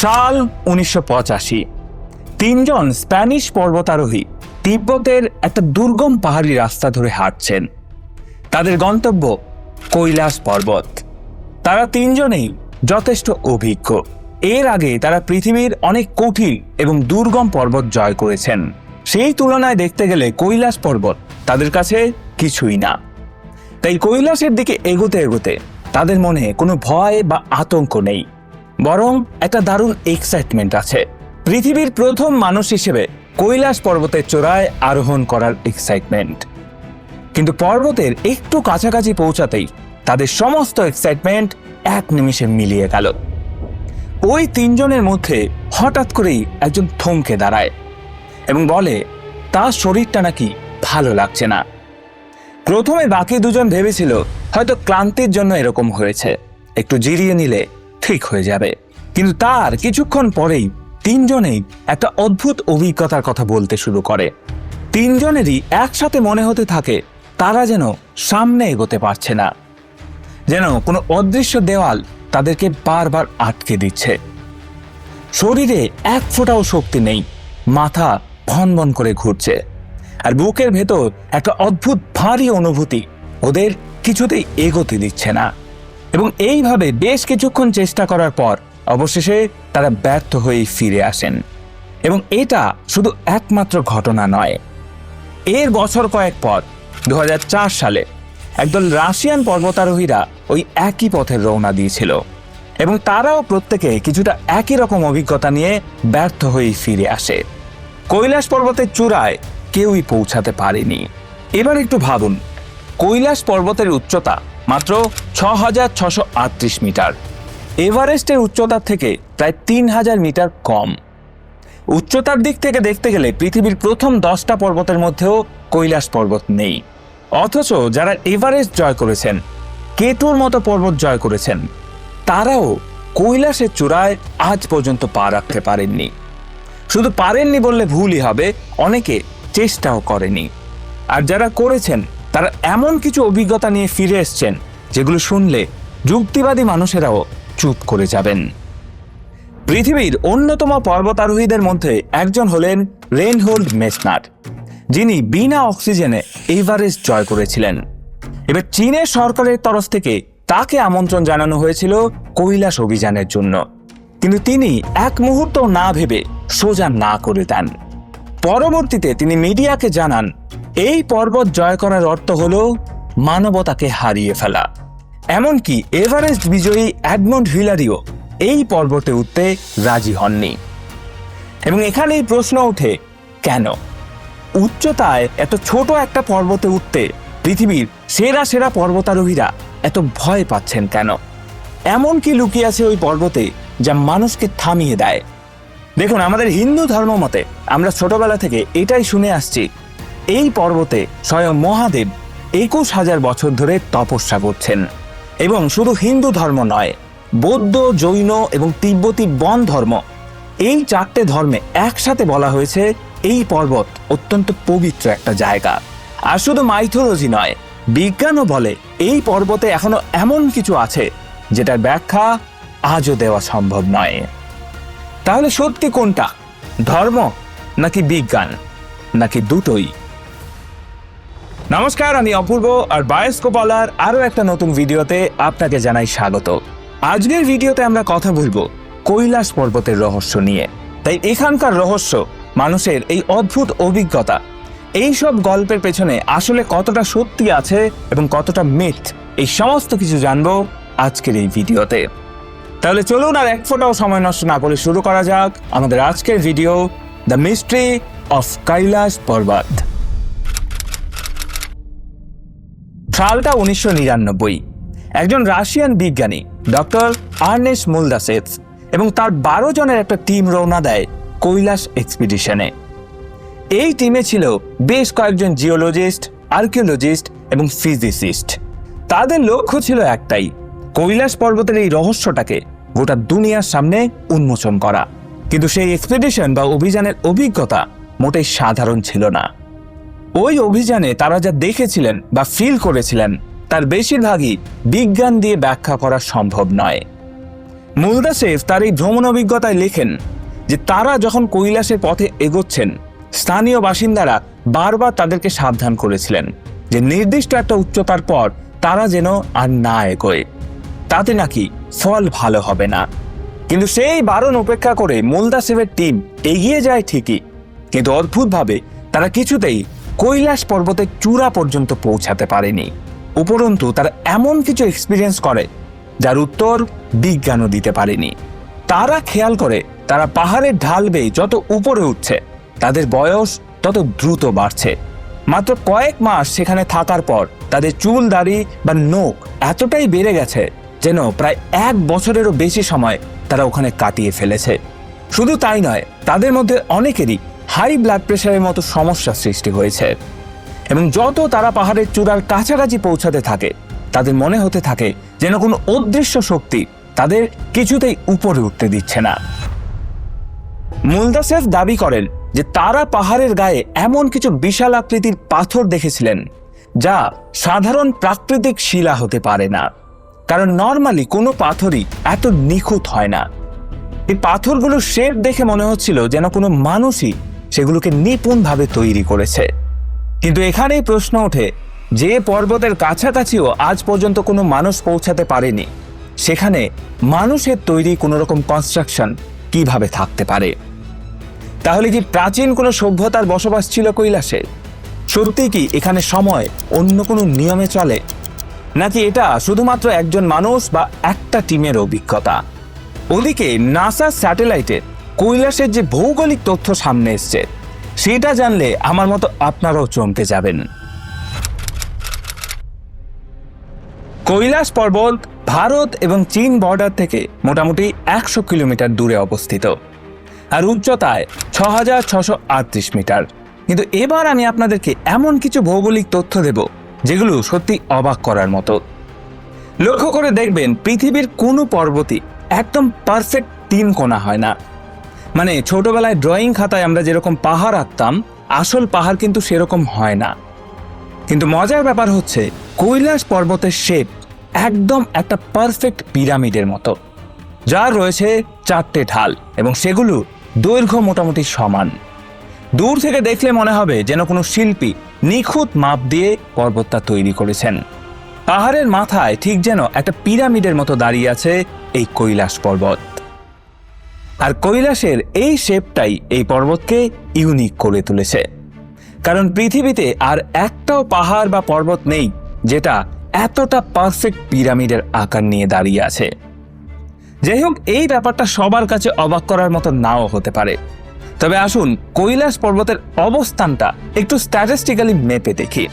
সাল 1985। তিনজন স্প্যানিশ পর্বতারোহী তিব্বতের একটা দুর্গম পাহাড়ি রাস্তা ধরে হাঁটছেন। তাদের গন্তব্য কৈলাস পর্বত। তারা তিনজনেই যথেষ্ট অভিজ্ঞ। এর আগে তারা পৃথিবীর অনেক কঠিন এবং দুর্গম পর্বত জয় করেছেন। সেই তুলনায় দেখতে গেলে কৈলাস পর্বত তাদের কাছে কিছুই না। তাই কৈলাসের দিকে এগোতে এগোতে তাদের মনে কোনো ভয় বা আতঙ্ক নেই, বরং একটা দারুণ এক্সাইটমেন্ট আছে। পৃথিবীর প্রথম মানুষ হিসেবে কৈলাস পর্বতের চূড়ায় আরোহণ করার এক্সাইটমেন্ট। কিন্তু পর্বতের একটু কাছাকাছি পৌঁছাতেই তাদের সমস্ত এক্সাইটমেন্ট এক নিমিষে মিলিয়ে গেল। ওই তিনজনের মধ্যে হঠাৎ করেই একজন থমকে দাঁড়ায় এবং বলে তার শরীরটা নাকি ভালো লাগছে না। প্রথমে বাকি দুজন ভেবেছিল হয়তো ক্লান্তির জন্য এরকম হয়েছে, একটু জিরিয়ে নিলে ঠিক হয়ে যাবে। কিন্তু তার কিছুক্ষণ পরেই তিনজনেই একটা অদ্ভুত অভিজ্ঞতার কথা বলতে শুরু করে। তিনজনেরই একসাথে মনে হতে থাকে তারা যেন সামনে এগোতে পারছে না, যেন কোনো অদৃশ্য দেওয়াল তাদেরকে বারবার আটকে দিচ্ছে। শরীরে এক ফোঁটাও শক্তি নেই, মাথা ভন ভন করে ঘুরছে, আর বুকের ভেতর একটা অদ্ভুত ভারী অনুভূতি ওদের কিছুতেই এগোতে দিচ্ছে না। এবং এইভাবে বেশ কিছুক্ষণ চেষ্টা করার পর অবশেষে তারা ব্যর্থ হয়েই ফিরে আসেন। এবং এটা শুধু একমাত্র ঘটনা নয়। এর বছর কয়েক পর 2004 সালে একদল রাশিয়ান পর্বতারোহীরা ওই একই পথে রওনা দিয়েছিল এবং তারাও প্রত্যেকে কিছুটা একই রকম অভিজ্ঞতা নিয়ে ব্যর্থ হয়েই ফিরে আসে। কৈলাস পর্বতের চূড়ায় কেউই পৌঁছাতে পারেনি। এবার একটু ভাবুন, কৈলাস পর্বতের উচ্চতা মাত্র 6638 মিটার। এভারেস্টের উচ্চতার থেকে প্রায় 3000 মিটার কম। উচ্চতার দিক থেকে দেখতে গেলে পৃথিবীর প্রথম 10টা পর্বতের মধ্যেও কৈলাস পর্বত নেই। অথচ যারা এভারেস্ট জয় করেছেন, কেটুর মতো পর্বত জয় করেছেন, তারাও কৈলাসের চূড়ায় আজ পর্যন্ত পা রাখতে পারেননি। শুধু পারেননি বললে ভুলই হবে, অনেকে চেষ্টাও করেনি। আর যারা করেছেন তারা এমন কিছু অভিজ্ঞতা নিয়ে ফিরে এসছেন যেগুলো শুনলে যুক্তিবাদী মানুষেরাও চুপ করে যাবেন। পৃথিবীর অন্যতম পর্বতারোহীদের মধ্যে একজন হলেন রেইনহোল্ড মেসনার, যিনি বিনা অক্সিজেনে এভারেস্ট জয় করেছিলেন। এবার চীনের সরকারের তরফ থেকে তাকে আমন্ত্রণ জানানো হয়েছিল কৈলাস অভিযানের জন্য, কিন্তু তিনি এক মুহূর্ত না ভেবে সোজা না করে দেন। পরবর্তীতে তিনি মিডিয়াকে জানান এই পর্বত জয় করার অর্থ হল মানবতাকে হারিয়ে ফেলা। এমনকি এভারেস্ট বিজয়ী এডমন্ড হিলারিও এই পর্বতে উঠতে রাজি হননি। এবং এখানেই প্রশ্ন ওঠে, কেন? উচ্চতায় এত ছোট একটা পর্বতে উঠতে পৃথিবীর সেরা সেরা পর্বতারোহীরা এত ভয় পাচ্ছেন কেন? এমন কি লুকিয়ে আছে ওই পর্বতে যা মানুষকে থামিয়ে দেয়? দেখুন, আমাদের হিন্দু ধর্ম মতে আমরা ছোটবেলা থেকে এটাই শুনে আসছি, এই পর্বতে স্বয়ং মহাদেব 21,000 বছর ধরে তপস্যা করছেন। এবং শুধু হিন্দু ধর্ম নয়, বৌদ্ধ, জৈন এবং তিব্বতী বন ধর্ম, এই 4টে ধর্মে একসাথে বলা হয়েছে এই পর্বত অত্যন্ত পবিত্র একটা জায়গা। আর শুধু মাইথোলজি নয়, বিজ্ঞানও বলে এই পর্বতে এখনো এমন কিছু আছে যেটার ব্যাখ্যা আজও দেওয়া সম্ভব নয়। তাহলে সত্যি কোনটা, ধর্ম নাকি বিজ্ঞান, নাকি দুটোই? নমস্কার, আমি অপূর্ব, আর বায়োস্কোপলার আরো একটা নতুন ভিডিওতে আপনাকে জানাই স্বাগত। আজকের ভিডিওতে আমরা কথা বলবো কৈলাস পর্বতের রহস্য নিয়ে। তাই এখানকার রহস্য, মানুষের এই অদ্ভুত অভিজ্ঞতা, এই সব গল্পের পেছনে আসলে কতটা সত্যি আছে এবং কতটা মিথ, এই সমস্ত কিছু জানবো আজকের এই ভিডিওতে। তাহলে চলুন আর এক ফোঁটাও সময় নষ্ট না করে শুরু করা যাক আমাদের আজকের video, the mystery of Kailash পর্বত। সালটা 1999। একজন রাশিয়ান বিজ্ঞানী ডক্টর আর্নেস্ট মোলদাসেভ এবং তার 12 জনের একটা টিম রওনা দেয় কৈলাস এক্সপিডিশনে। এই টিমে ছিল বেশ কয়েকজন জিওলজিস্ট, আর্কিওলজিস্ট এবং ফিজিসিস্ট। তাদের লক্ষ্য ছিল একটাই, কৈলাস পর্বতের এই রহস্যটাকে গোটা দুনিয়ার সামনে উন্মোচন করা। কিন্তু সেই এক্সপিডিশন বা অভিযানের অভিজ্ঞতা মোটেই সাধারণ ছিল না। ওই অভিযানে তারা যা দেখেছিলেন বা ফিল করেছিলেন তার বেশিরভাগই বিজ্ঞান দিয়ে ব্যাখ্যা করা সম্ভব নয়। মুলদাসেভ তার এই ভ্রমণ অভিজ্ঞতায় লেখেন যে তারা যখন কৈলাসের পথে এগোচ্ছেন, স্থানীয় বাসিন্দারা বারবার তাদেরকে সাবধান করেছিলেন যে নির্দিষ্ট একটা উচ্চতার পর তারা যেন আর না এগোয়, তাতে নাকি ফল ভালো হবে না। কিন্তু সেই বারণ উপেক্ষা করে মুলদাসেভের টিম এগিয়ে যায় ঠিকই, কিন্তু অদ্ভুতভাবে তারা কিছুতেই কৈলাস পর্বতের চূড়া পর্যন্ত পৌঁছাতে পারেনি। উপরন্তু তারা এমন কিছু এক্সপিরিয়েন্স করে যার উত্তর বিজ্ঞানও দিতে পারেনি। তারা খেয়াল করে তারা পাহাড়ের ঢাল বেয়ে যত উপরে উঠছে তাদের বয়স তত দ্রুত বাড়ছে। মাত্র কয়েক মাস সেখানে থাকার পর তাদের চুল, দাড়ি বা নখ এতটাই বেড়ে গেছে যেন প্রায় 1 বছরেরও বেশি সময় তারা ওখানে কাটিয়ে ফেলেছে। শুধু তাই নয়, তাদের মধ্যে অনেকেরই হাই ব্লাড প্রেশারের মতো সমস্যা সৃষ্টি হয়েছে এবং যত তারা পাহাড়ের চূড়ার কাছাকাছি পৌঁছাতে থাকে তাদের মনে হতে থাকে যেন কোনো অদৃশ্য শক্তি তাদের কিছুতেই উপরে উঠতে দিচ্ছে না। মুলদাসেভ দাবি করেন যে তারা পাহাড়ের গায়ে এমন কিছু বিশাল আকৃতির পাথর দেখেছিলেন যা সাধারণ প্রাকৃতিক শিলা হতে পারে না, কারণ নর্মালি কোনো পাথরই এত নিখুঁত হয় না। এই পাথরগুলোর শেপ দেখে মনে হচ্ছিল যেন কোনো মানুষই সেগুলোকে নিপুণভাবে তৈরি করেছে। কিন্তু এখানেই প্রশ্ন ওঠে, যে পর্বতের কাছাকাছিও আজ পর্যন্ত কোনো মানুষ পৌঁছাতে পারেনি, সেখানে মানুষের তৈরি কোনো রকম কনস্ট্রাকশন কিভাবে থাকতে পারে? তাহলে কি প্রাচীন কোনো সভ্যতার বসবাস ছিল কৈলাসে? সত্যি কি এখানে সময় অন্য কোনো নিয়মে চলে, নাকি এটা শুধুমাত্র একজন মানুষ বা একটা টিমের অভিজ্ঞতা? ওদিকে নাসা স্যাটেলাইটে কৈলাসের যে ভৌগোলিক তথ্য সামনে এসছে সেটা জানলে আমার মতো আপনারাও চমকে যাবেন। কৈলাস পর্বত ভারত এবং চীন বর্ডার থেকে মোটামুটি 100 কিলোমিটার দূরে অবস্থিত আর উচ্চতায় 6638 মিটার। কিন্তু এবার আমি আপনাদেরকে এমন কিছু ভৌগোলিক তথ্য দেব যেগুলো সত্যি অবাক করার মতো। লক্ষ্য করে দেখবেন, পৃথিবীর কোনো পর্বতই একদম পারফেক্ট 3 কোণা হয় না। মানে ছোটবেলায় ড্রয়িং খাতায় আমরা যেরকম পাহাড় আঁকতাম, আসল পাহাড় কিন্তু সেরকম হয় না। কিন্তু মজার ব্যাপার হচ্ছে, কৈলাস পর্বতের শেপ একদম একটা পারফেক্ট পিরামিডের মতো, যার রয়েছে 4টে ঢাল এবং সেগুলো দৈর্ঘ্য মোটামুটি সমান। দূর থেকে দেখলে মনে হবে যেন কোনো শিল্পী নিখুঁত মাপ দিয়ে পর্বতটা তৈরি করেছেন। পাহাড়ের মাথায় ঠিক যেন একটা পিরামিডের মতো দাঁড়িয়ে আছে এই কৈলাস পর্বত। আর কৈলাসের এই শেপটাই এই পর্বতকে ইউনিক করে তুলেছে, কারণ পৃথিবীতে আর একটাও পাহাড় বা পর্বত নেই যেটা এতটা পারফেক্ট পিরামিডের আকার নিয়ে দাঁড়িয়ে আছে। যাই হোক, এই ব্যাপারটা সবার কাছে অবাক করার মতো নাও হতে পারে, তবে আসুন কৈলাস পর্বতের অবস্থানটা একটু স্ট্যাটিস্টিক্যালি মেপে দেখি।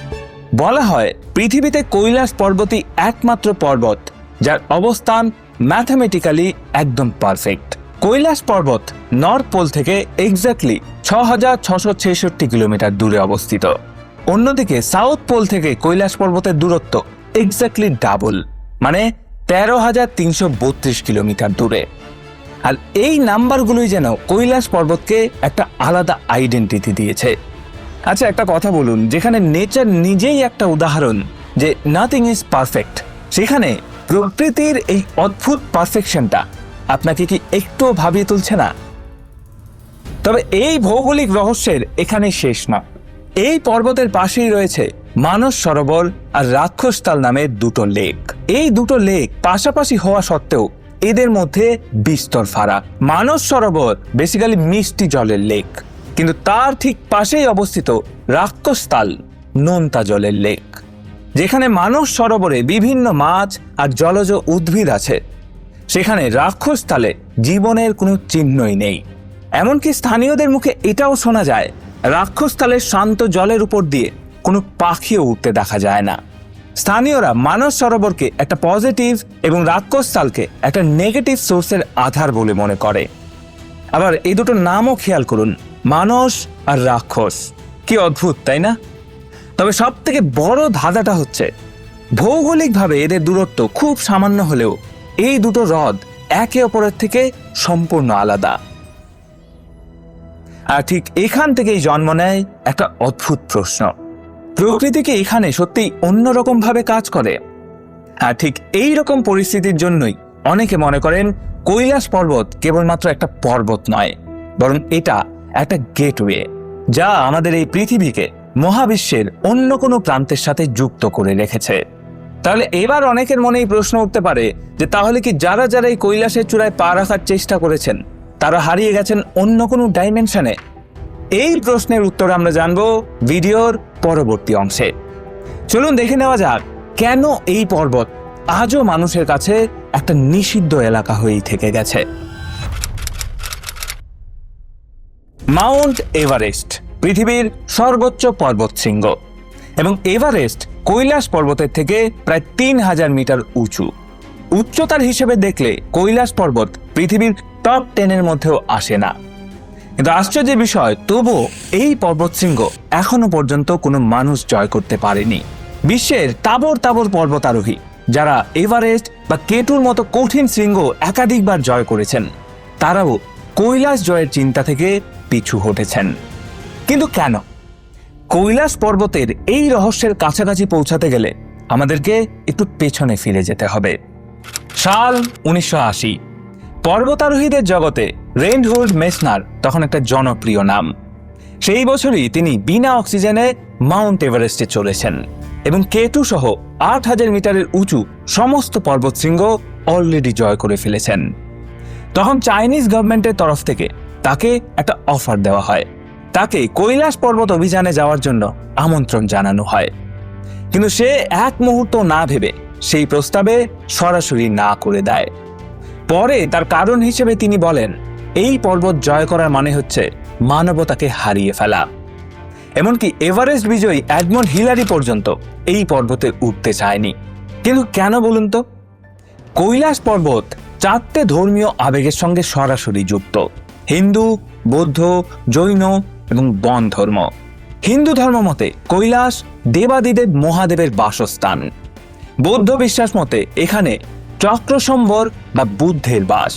বলা হয় পৃথিবীতে কৈলাস পর্বতই একমাত্র পর্বত যার অবস্থান ম্যাথমেটিক্যালি একদম পারফেক্ট। কৈলাস পর্বত নর্থ পোল থেকে এক্স্যাক্টলি 6666 কিলোমিটার দূরে অবস্থিত। অন্যদিকে সাউথ পোল থেকে কৈলাস পর্বতের দূরত্ব এক্স্যাক্টলি ডাবল, মানে 13,332 কিলোমিটার দূরে। আর এই নাম্বারগুলোই যেন কৈলাস পর্বতকে একটা আলাদা আইডেন্টিটি দিয়েছে। আচ্ছা, একটা কথা বলুন, যেখানে নেচার নিজেই একটা উদাহরণ যে নাথিং ইজ পারফেক্ট, সেখানে প্রকৃতির এই অদ্ভুত পারফেকশনটা আপনাকে কি একটু ভাবিয়ে তুলছে না? তবে এই ভৌগোলিক রহস্যের এখানে শেষ না। এই পর্বতের পাশেই রয়েছে মানস সরোবর আর রাক্ষসতাল নামের 2টো লেক। এই 2টো লেক পাশাপাশি হওয়া সত্ত্বেও এদের মধ্যে বিস্তর ফারাক। মানস সরোবর বেসিক্যালি মিষ্টি জলের লেক, কিন্তু তার ঠিক পাশেই অবস্থিত রাক্ষসতাল নোনতা জলের লেক, যেখানে মানস সরোবরে বিভিন্ন মাছ আর জলজ উদ্ভিদ আছে, সেখানে রাক্ষসতালে জীবনের কোনো চিহ্নই নেই। এমনকি স্থানীয়দের মুখে এটাও শোনা যায় রাক্ষসতালের শান্ত জলের উপর দিয়ে কোনো পাখিও উঠতে দেখা যায় না। স্থানীয়রা মানস সরোবরকে একটা পজিটিভ এবং রাক্ষসতালকে একটা নেগেটিভ সোর্সের আধার বলে মনে করে। আবার এই দুটো নামও খেয়াল করুন, মানস আর রাক্ষস, কি অদ্ভুত তাই না? তবে সব থেকে বড় ধাঁধাটা হচ্ছে ভৌগোলিকভাবে এদের দূরত্ব খুব সামান্য হলেও এই দুটো হ্রদ একে অপরের থেকে সম্পূর্ণ আলাদা। আর ঠিক এখান থেকেই জন্ম নেয় একটা অদ্ভুত প্রশ্ন, প্রকৃতিকে এখানে সত্যি অন্যরকম ভাবে কাজ করে? আর ঠিক এই রকম পরিস্থিতির জন্যই অনেকে মনে করেন কৈলাস পর্বত কেবলমাত্র একটা পর্বত নয়, বরং এটা একটা গেটওয়ে, যা আমাদের এই পৃথিবীকে মহাবিশ্বের অন্য কোনো প্রান্তের সাথে যুক্ত করে রেখেছে। তাহলে এবার অনেকের মনেই প্রশ্ন উঠতে পারে যে তাহলে কি যারা যারা এই কৈলাসের চূড়ায় পা রাখার চেষ্টা করেছেন তারা হারিয়ে গেছেন অন্য কোনো ডাইমেনশনে? এই প্রশ্নের উত্তর আমরা জানবো ভিডিওর পরবর্তী অংশে। চলুন দেখে নেওয়া যাক কেন এই পর্বত আজও মানুষের কাছে একটা নিষিদ্ধ এলাকা হয়েই থেকে গেছে। মাউন্ট এভারেস্ট পৃথিবীর সর্বোচ্চ পর্বতশৃঙ্গ এবং এভারেস্ট কৈলাস পর্বতের থেকে প্রায় 3000 মিটার উঁচু। উচ্চতার হিসেবে দেখলে কৈলাস পর্বত পৃথিবীর টপ 10-এর মধ্যেও আসে না। কিন্তু আশ্চর্যের বিষয়, তবুও এই পর্বতশৃঙ্গ এখনো পর্যন্ত কোনো মানুষ জয় করতে পারেনি। বিশ্বের তাবর তাবর পর্বতারোহী যারা এভারেস্ট বা কেটুর মতো কঠিন শৃঙ্গ একাধিকবার জয় করেছেন, তারাও কৈলাস জয়ের চিন্তা থেকে পিছু হটেছেন। কিন্তু কেন? কৈলাস পর্বতের এই রহস্যের কাছাকাছি পৌঁছাতে গেলে আমাদেরকে একটু পেছনে ফিরে যেতে হবে। সাল 1980। পর্বতারোহীদের জগতে রেইনহোল্ড মেসনার তখন একটা জনপ্রিয় নাম। সেই বছরই তিনি বিনা অক্সিজেনে মাউন্ট এভারেস্টে চলেছেন এবং কেটু সহ 8000 মিটারের উঁচু সমস্ত পর্বতশৃঙ্গ অলরেডি জয় করে ফেলেছেন। তখন চাইনিজ গভর্নমেন্টের তরফ থেকে তাকে একটা অফার দেওয়া হয়, তাকে কৈলাস পর্বত অভিযানে যাওয়ার জন্য আমন্ত্রণ জানানো হয়। কিন্তু সে এক মুহূর্ত না ভেবে সেই প্রস্তাবে সরাসরি না করে দেয়। পরে তার কারণ হিসেবে তিনি বলেন, এই পর্বত জয় করার মানে হচ্ছে মানবতাকে হারিয়ে ফেলা। এমনকি এভারেস্ট বিজয়ী এডমন্ড হিলারি পর্যন্ত এই পর্বতে উঠতে চায়নি। কিন্তু কেন বলুন তো? কৈলাস পর্বত 4টে ধর্মীয় আবেগের সঙ্গে সরাসরি যুক্ত: হিন্দু, বৌদ্ধ, জৈন এবং বন ধর্ম। হিন্দু ধর্ম মতে কৈলাস দেবাদিদেব মহাদেবের বাসস্থান। বৌদ্ধ বিশ্বাস মতে এখানে চক্রসম্বর বা বুদ্ধের বাস।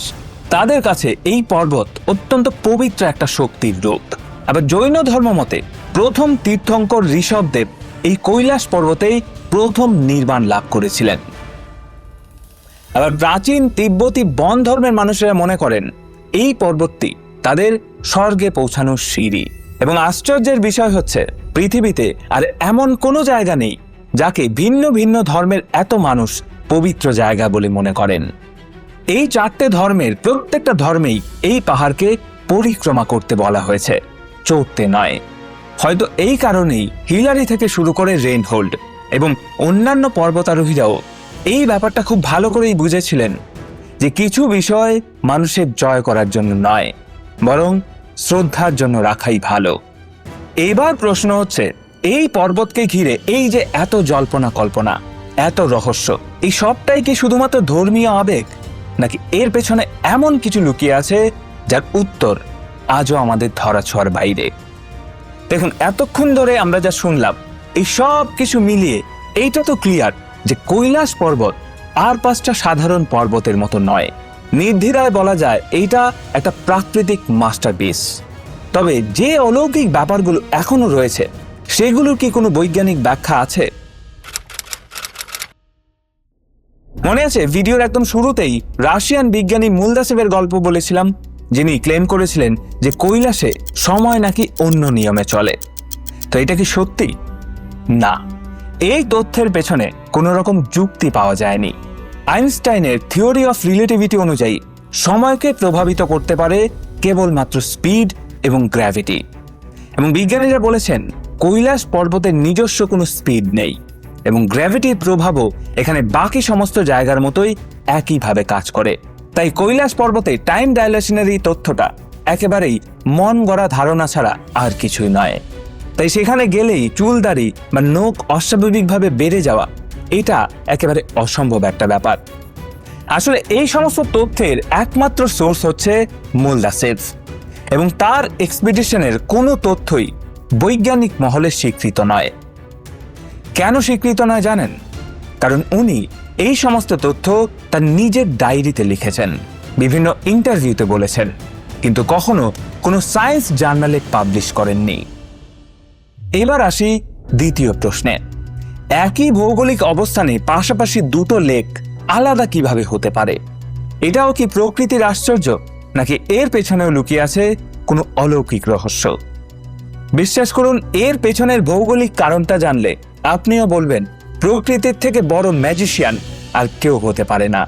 তাদের কাছে এই পর্বত অত্যন্ত পবিত্র একটা শক্তির রূপ। আবার জৈন ধর্ম মতে প্রথম তীর্থঙ্কর ঋষভদেব এই কৈলাস পর্বতেই প্রথম নির্বাণ লাভ করেছিলেন। আবার প্রাচীন তিব্বতী বন ধর্মের মানুষেরা মনে করেন এই পর্বতটি তাদের স্বর্গে পৌঁছানোর সিঁড়ি। এবং আশ্চর্যের বিষয় হচ্ছে, পৃথিবীতে আর এমন কোনো জায়গা নেই যাকে ভিন্ন ভিন্ন ধর্মের এত মানুষ পবিত্র জায়গা বলে মনে করেন। এই 4টে ধর্মের প্রত্যেকটা ধর্মেই এই পাহাড়কে পরিক্রমা করতে বলা হয়েছে, চড়তে নয়। হয়তো এই কারণেই হিলারি থেকে শুরু করে রেইনহোল্ড এবং অন্যান্য পর্বতারোহীরাও এই ব্যাপারটা খুব ভালো করেই বুঝেছিলেন যে কিছু বিষয় মানুষের জয় করার জন্য নয়, বরং শ্রদ্ধার জন্য রাখাই ভালো। এবার প্রশ্ন হচ্ছে, এই পর্বতকে ঘিরে এই যে এত জল্পনা কল্পনা, এত রহস্য, এই সবটাই কি শুধুমাত্র ধর্মীয় আবেগ, নাকি এর পেছনে এমন কিছু লুকিয়ে আছে যার উত্তর আজও আমাদের ধরাছোঁয়ার বাইরে? দেখুন, এতক্ষণ ধরে আমরা যা শুনলাম, এই সব কিছু মিলিয়ে এইটা তো ক্লিয়ার যে কৈলাস পর্বত আর 5টা সাধারণ পর্বতের মতো নয়। নির্দ্বিধায় বলা যায় এইটা একটা প্রাকৃতিক মাস্টারপিস। তবে যে অলৌকিক ব্যাপারগুলো এখনো রয়েছে, সেগুলোর কি কোনো বৈজ্ঞানিক ব্যাখ্যা আছে? মনে আছে ভিডিওর একদম শুরুতেই রাশিয়ান বিজ্ঞানী মুলদাসেভের গল্প বলেছিলাম, যিনি ক্লেম করেছিলেন যে কৈলাসে সময় নাকি অন্য নিয়মে চলে। তো এটা কি সত্যি? না, এই তথ্যের পেছনে কোনো রকম যুক্তি পাওয়া যায়নি। আইনস্টাইনের থিওরি অফ রিলেটিভিটি অনুযায়ী সময়কে প্রভাবিত করতে পারে কেবলমাত্র স্পিড এবং গ্র্যাভিটি। এবং বিজ্ঞানীরা বলেছেন কৈলাস পর্বতের নিজস্ব কোনো স্পিড নেই এবং গ্র্যাভিটির প্রভাবও এখানে বাকি সমস্ত জায়গার মতোই একইভাবে কাজ করে। তাই কৈলাস পর্বতে টাইম ডাইলেশনের এই তথ্যটা একেবারেই মন গড়া ধারণা ছাড়া আর কিছুই নয়। তাই সেখানে গেলেই চুলদাড়ি বা নখ অস্বাভাবিকভাবে বেড়ে যাওয়া, এটা একেবারে অসম্ভব একটা ব্যাপার। আসলে এই সমস্ত তথ্যের একমাত্র সোর্স হচ্ছে মুলদাসেভ, এবং তার এক্সপিডিশনের কোনো তথ্যই বৈজ্ঞানিক মহলে স্বীকৃত নয়। কেন স্বীকৃত নয় জানেন? কারণ উনি এই সমস্ত তথ্য তার নিজের ডায়েরিতে লিখেছেন, বিভিন্ন ইন্টারভিউতে বলেছেন, কিন্তু কখনো কোনো সায়েন্স জার্নালে পাবলিশ করেননি। এবার আসি দ্বিতীয় প্রশ্নে। একই ভৌগোলিক অবস্থানে পাশাপাশি দুটো লেক আলাদা কিভাবে হতে পারে? এটাও কি প্রকৃতির আশ্চর্য, নাকি এর পেছনেও লুকিয়ে আছে কোনো অলৌকিক রহস্য? বিশ্বাস করুন, এর পেছনের ভৌগোলিক কারণটা জানলে আপনিও বলবেন প্রকৃতির থেকে বড় ম্যাজিশিয়ান আর কেউ হতে পারে না।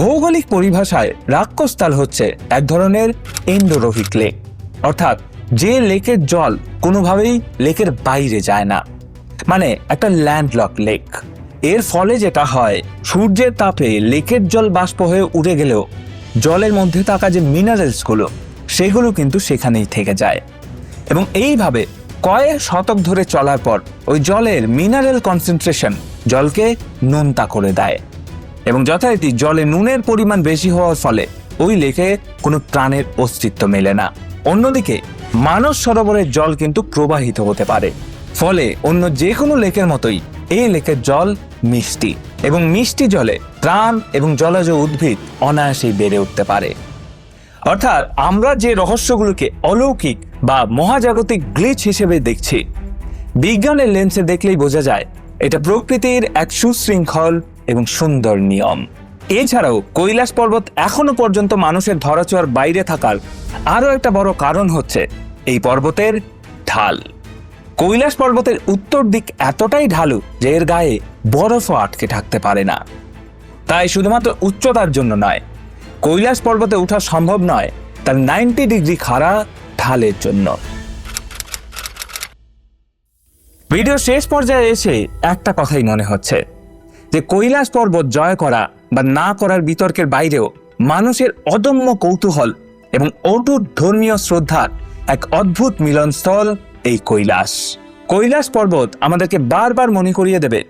ভৌগোলিক পরিভাষায় রাক্ষসতাল হচ্ছে এক ধরনের এন্ডোরোহিক লেক, অর্থাৎ যে লেকের জল কোনোভাবেই লেকের বাইরে যায় না, মানে একটা ল্যান্ডলক লেক। এর ফলে যেটা হয়, সূর্যের তাপে লেকের জল বাষ্প হয়ে উড়ে গেলেও জলের মধ্যে থাকা যে মিনারেলসগুলো সেগুলো কিন্তু সেখানেই থেকে যায়, এবং এইভাবে কয়েক শতক ধরে চলার পর ওই জলের মিনারেল কনসেন্ট্রেশন জলকে নোনতা করে দেয়, এবং যথারীতি জলে নুনের পরিমাণ বেশি হওয়ার ফলে ওই লেকে কোনো প্রাণের অস্তিত্ব মেলে না। অন্যদিকে মানস সরোবরের জল কিন্তু প্রবাহিত হতে পারে, ফলে অন্য যে কোনো লেকের মতোই এই লেকের জল মিষ্টি, এবং মিষ্টি জলে প্রাণ এবং জলজ উদ্ভিদ অনায়াসেই বেড়ে উঠতে পারে। অর্থাৎ আমরা যে রহস্যগুলোকে অলৌকিক বা মহাজাগতিক গ্লিচ হিসেবে দেখছি, বিজ্ঞানের লেন্সে দেখলেই বোঝা যায় এটা প্রকৃতির এক সুশৃঙ্খল এবং সুন্দর নিয়ম। এছাড়াও কৈলাস পর্বত এখনো পর্যন্ত মানুষের ধরাছোঁয়ার বাইরে থাকার আরও একটা বড় কারণ হচ্ছে এই পর্বতের ঢাল। কৈলাস পর্বতের উত্তর দিক এতটাই ঢালু যে এর গায়ে বরফও আটকে থাকতে পারে না। তাই শুধুমাত্র উচ্চতার জন্য নয়, কৈলাস পর্বতে ওঠা সম্ভব নয় তার 90 ডিগ্রি খাড়া ঢালের জন্য। ভিডিও শেষ পর্যায়ে এসে একটা কথাই মনে হচ্ছে যে কৈলাস পর্বত জয় করা বা না করার বিতর্কের বাইরেও মানুষের অদম্য কৌতূহল এবং অটুট ধর্মীয় শ্রদ্ধার এক অদ্ভুত মিলনস্থল এই কৈলাস। কৈলাস পর্বত আমাদেরকে বারবার মনে করিয়ে দেবে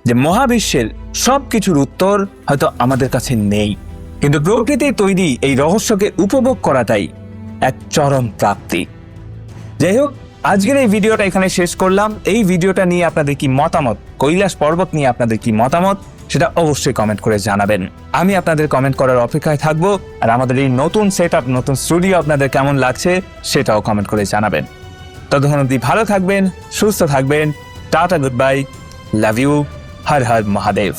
যে মহাবিশ্বের সবকিছুর উত্তর হয়তো আমাদের কাছে নেই, কিন্তু প্রকৃতির তৈরি এই রহস্যকে উপভোগ করাটাই এক চরম প্রাপ্তি। যাই হোক, আজকের এই ভিডিওটা এখানে শেষ করলাম। এই ভিডিওটা নিয়ে আপনাদের কি মতামত, কৈলাস পর্বত নিয়ে আপনাদের কি মতামত, সেটা অবশ্যই কমেন্ট করে জানাবেন। আমি আপনাদের কমেন্ট করার অপেক্ষায় থাকবো, আর আমাদের এই নতুন সেটআপ, নতুন স্টুডিও আপনাদের কেমন লাগছে সেটাও কমেন্ট করে জানাবেন। ততক্ষণ অবধি ভালো থাকবেন, সুস্থ থাকবেন। Tata, good bye, love you, হর হর মহাদেব।